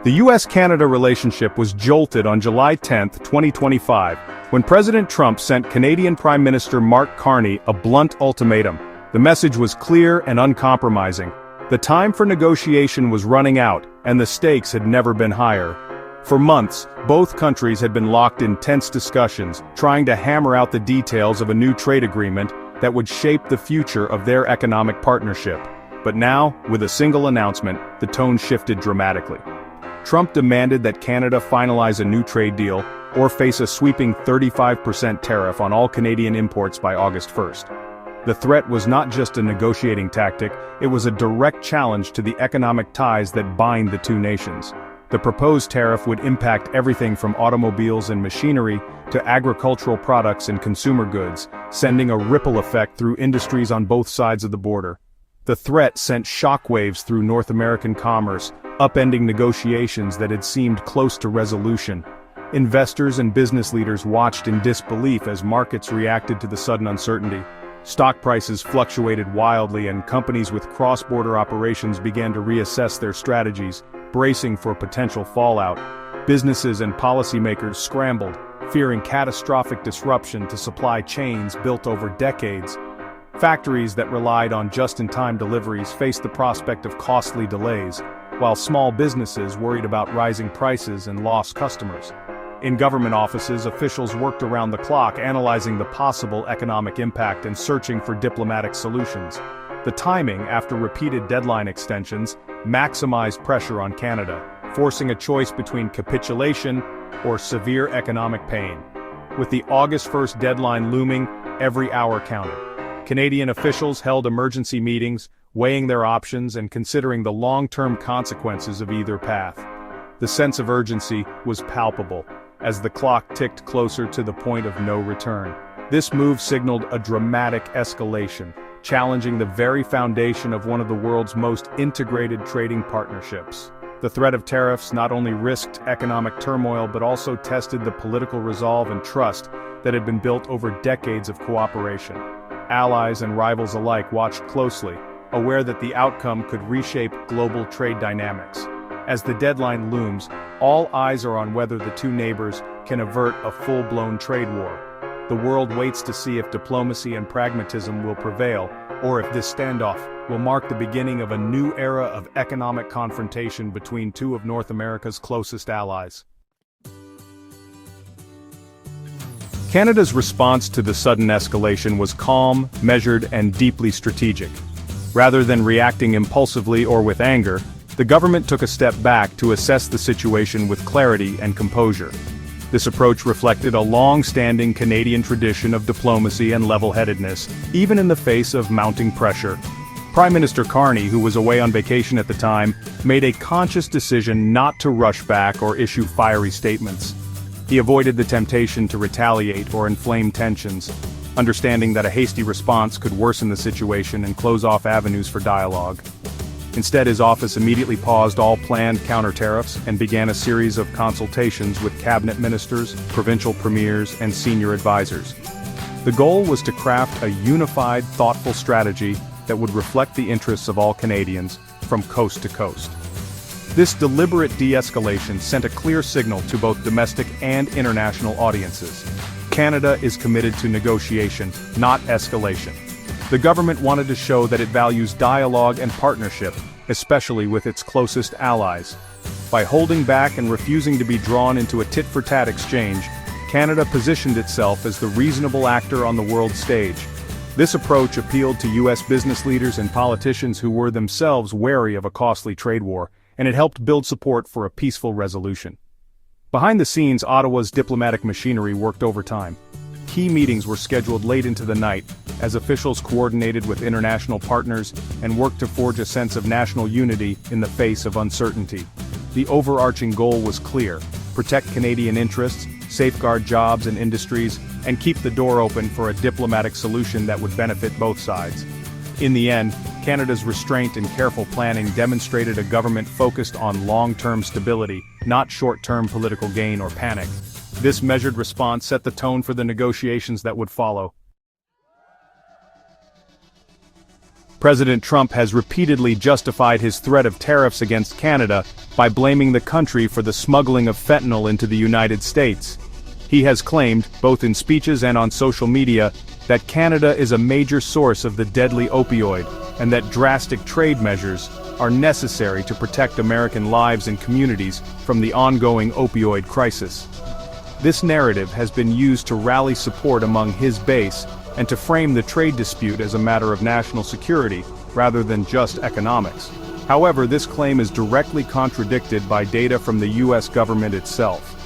The US-Canada relationship was jolted on July 10, 2025, when President Trump sent Canadian Prime Minister Mark Carney a blunt ultimatum. The message was clear and uncompromising. The time for negotiation was running out, and the stakes had never been higher. For months, both countries had been locked in tense discussions, trying to hammer out the details of a new trade agreement that would shape the future of their economic partnership. But now, with a single announcement, the tone shifted dramatically. Trump demanded that Canada finalize a new trade deal, or face a sweeping 35% tariff on all Canadian imports by August 1st. The threat was not just a negotiating tactic, it was a direct challenge to the economic ties that bind the two nations. The proposed tariff would impact everything from automobiles and machinery to agricultural products and consumer goods, sending a ripple effect through industries on both sides of the border. The threat sent shockwaves through North American commerce, upending negotiations that had seemed close to resolution. Investors and business leaders watched in disbelief as markets reacted to the sudden uncertainty. Stock prices fluctuated wildly, and companies with cross-border operations began to reassess their strategies, bracing for potential fallout. Businesses and policymakers scrambled, fearing catastrophic disruption to supply chains built over decades. Factories that relied on just-in-time deliveries faced the prospect of costly delays, while small businesses worried about rising prices and lost customers. In government offices, officials worked around the clock, analyzing the possible economic impact and searching for diplomatic solutions. The timing, after repeated deadline extensions, maximized pressure on Canada, forcing a choice between capitulation or severe economic pain. With the August 1st deadline looming, every hour counted. Canadian officials held emergency meetings, weighing their options and considering the long-term consequences of either path. The sense of urgency was palpable, as the clock ticked closer to the point of no return. This move signaled a dramatic escalation, challenging the very foundation of one of the world's most integrated trading partnerships. The threat of tariffs not only risked economic turmoil but also tested the political resolve and trust that had been built over decades of cooperation. Allies and rivals alike watched closely, aware that the outcome could reshape global trade dynamics. As the deadline looms, all eyes are on whether the two neighbors can avert a full-blown trade war. The world waits to see if diplomacy and pragmatism will prevail, or if this standoff will mark the beginning of a new era of economic confrontation between two of North America's closest allies. Canada's response to the sudden escalation was calm, measured, and deeply strategic. Rather than reacting impulsively or with anger, the government took a step back to assess the situation with clarity and composure. This approach reflected a long-standing Canadian tradition of diplomacy and level-headedness, even in the face of mounting pressure. Prime Minister Carney, who was away on vacation at the time, made a conscious decision not to rush back or issue fiery statements. He avoided the temptation to retaliate or inflame tensions, understanding that a hasty response could worsen the situation and close off avenues for dialogue. Instead, his office immediately paused all planned counter-tariffs and began a series of consultations with cabinet ministers, provincial premiers, and senior advisors. The goal was to craft a unified, thoughtful strategy that would reflect the interests of all Canadians, from coast to coast. This deliberate de-escalation sent a clear signal to both domestic and international audiences. Canada is committed to negotiation, not escalation. The government wanted to show that it values dialogue and partnership, especially with its closest allies. By holding back and refusing to be drawn into a tit-for-tat exchange, Canada positioned itself as the reasonable actor on the world stage. This approach appealed to U.S. business leaders and politicians who were themselves wary of a costly trade war, and it helped build support for a peaceful resolution. Behind the scenes, Ottawa's diplomatic machinery worked overtime. Key meetings were scheduled late into the night, as officials coordinated with international partners and worked to forge a sense of national unity in the face of uncertainty. The overarching goal was clear: protect Canadian interests, safeguard jobs and industries, and keep the door open for a diplomatic solution that would benefit both sides. In the end, Canada's restraint and careful planning demonstrated a government focused on long-term stability, not short-term political gain or panic. This measured response set the tone for the negotiations that would follow. President Trump has repeatedly justified his threat of tariffs against Canada by blaming the country for the smuggling of fentanyl into the United States. He has claimed, both in speeches and on social media, that Canada is a major source of the deadly opioid, and that drastic trade measures are necessary to protect American lives and communities from the ongoing opioid crisis. This narrative has been used to rally support among his base and to frame the trade dispute as a matter of national security, rather than just economics. However, this claim is directly contradicted by data from the U.S. government itself.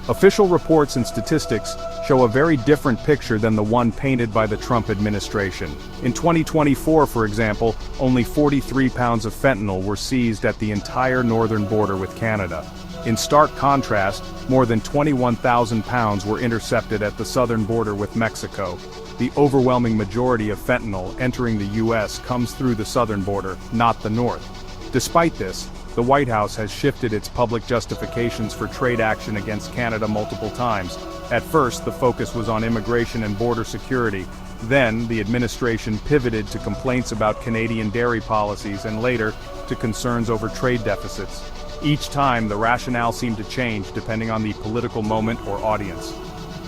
Official reports and statistics show a very different picture than the one painted by the Trump administration. In 2024, for example, only 43 pounds of fentanyl were seized at the entire northern border with Canada. In stark contrast, more than 21,000 pounds were intercepted at the southern border with Mexico. The overwhelming majority of fentanyl entering the U.S. comes through the southern border, not the north. Despite this, the White House has shifted its public justifications for trade action against Canada multiple times. At first, the focus was on immigration and border security. Then, the administration pivoted to complaints about Canadian dairy policies and later, to concerns over trade deficits. Each time, the rationale seemed to change depending on the political moment or audience.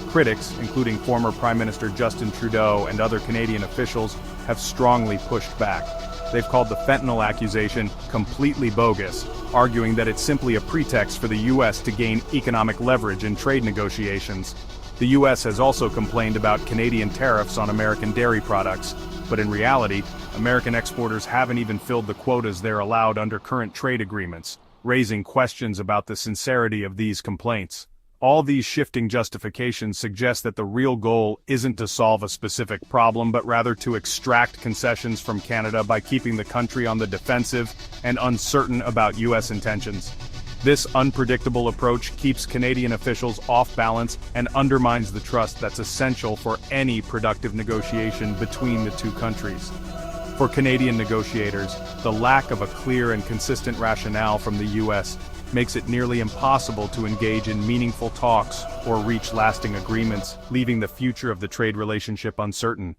Critics, including former Prime Minister Justin Trudeau and other Canadian officials, have strongly pushed back. They've called the fentanyl accusation completely bogus, arguing that it's simply a pretext for the U.S. to gain economic leverage in trade negotiations. The U.S. has also complained about Canadian tariffs on American dairy products, but in reality, American exporters haven't even filled the quotas they're allowed under current trade agreements, raising questions about the sincerity of these complaints. All these shifting justifications suggest that the real goal isn't to solve a specific problem but rather to extract concessions from Canada by keeping the country on the defensive and uncertain about U.S. intentions. This unpredictable approach keeps Canadian officials off balance and undermines the trust that's essential for any productive negotiation between the two countries. For Canadian negotiators, the lack of a clear and consistent rationale from the U.S. makes it nearly impossible to engage in meaningful talks or reach lasting agreements, leaving the future of the trade relationship uncertain.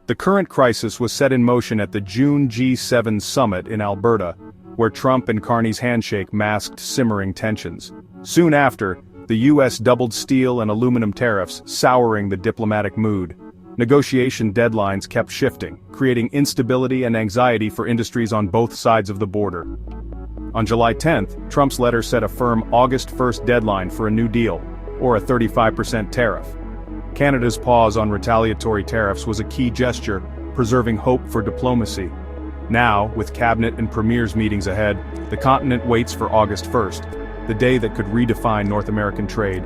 The current crisis was set in motion at the June G7 summit in Alberta, where Trump and Carney's handshake masked simmering tensions. Soon after, the U.S. doubled steel and aluminum tariffs, souring the diplomatic mood. Negotiation deadlines kept shifting, creating instability and anxiety for industries on both sides of the border. On July 10th, Trump's letter set a firm August 1st deadline for a new deal, or a 35% tariff. Canada's pause on retaliatory tariffs was a key gesture, preserving hope for diplomacy. Now, with cabinet and premiers meetings ahead, the continent waits for August 1st, the day that could redefine North American trade.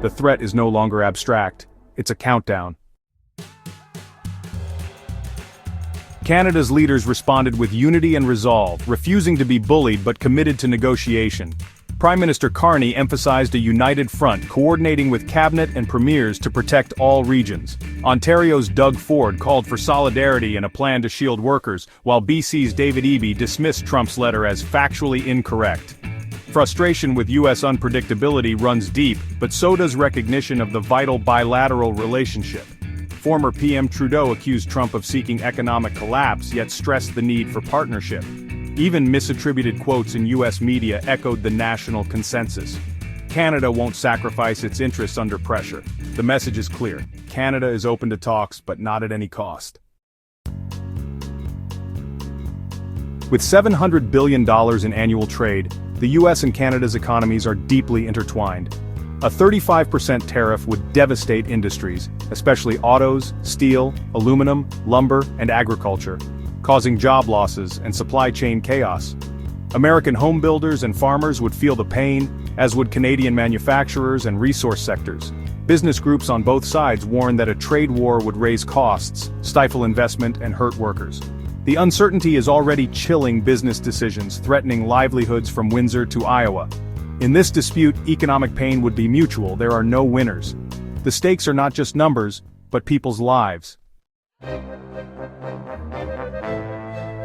The threat is no longer abstract, it's a countdown. Canada's leaders responded with unity and resolve, refusing to be bullied but committed to negotiation. Prime Minister Carney emphasized a united front, coordinating with cabinet and premiers to protect all regions. Ontario's Doug Ford called for solidarity and a plan to shield workers, while BC's David Eby dismissed Trump's letter as factually incorrect. Frustration with U.S. unpredictability runs deep, but so does recognition of the vital bilateral relationship. Former PM Trudeau accused Trump of seeking economic collapse, yet stressed the need for partnership. Even misattributed quotes in U.S. media echoed the national consensus. Canada won't sacrifice its interests under pressure. The message is clear. Canada is open to talks, but not at any cost. With $700 billion in annual trade, the U.S. and Canada's economies are deeply intertwined. A 35% tariff would devastate industries, especially autos, steel, aluminum, lumber, and agriculture, causing job losses and supply chain chaos. American home builders and farmers would feel the pain, as would Canadian manufacturers and resource sectors. Business groups on both sides warn that a trade war would raise costs, stifle investment, and hurt workers. The uncertainty is already chilling business decisions, threatening livelihoods from Windsor to Iowa. In this dispute, economic pain would be mutual. There are no winners. The stakes are not just numbers, but people's lives.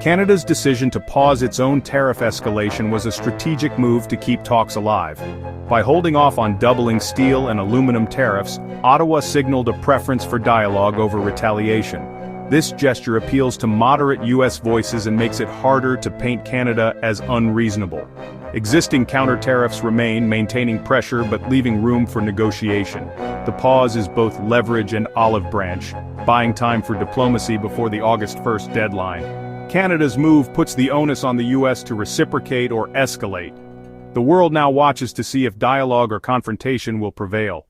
Canada's decision to pause its own tariff escalation was a strategic move to keep talks alive. By holding off on doubling steel and aluminum tariffs, Ottawa signaled a preference for dialogue over retaliation. This gesture appeals to moderate U.S. voices and makes it harder to paint Canada as unreasonable. Existing counter-tariffs remain, maintaining pressure but leaving room for negotiation. The pause is both leverage and olive branch, buying time for diplomacy before the August 1st deadline. Canada's move puts the onus on the U.S. to reciprocate or escalate. The world now watches to see if dialogue or confrontation will prevail.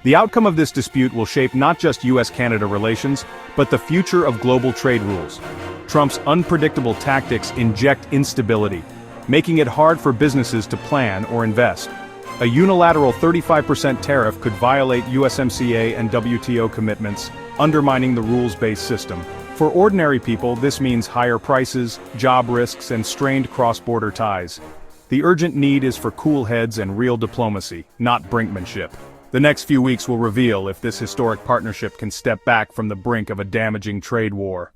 The outcome of this dispute will shape not just U.S.-Canada relations, but the future of global trade rules. Trump's unpredictable tactics inject instability, making it hard for businesses to plan or invest. A unilateral 35% tariff could violate USMCA and WTO commitments, undermining the rules-based system. For ordinary people, this means higher prices, job risks, and strained cross-border ties. The urgent need is for cool heads and real diplomacy, not brinkmanship. The next few weeks will reveal if this historic partnership can step back from the brink of a damaging trade war.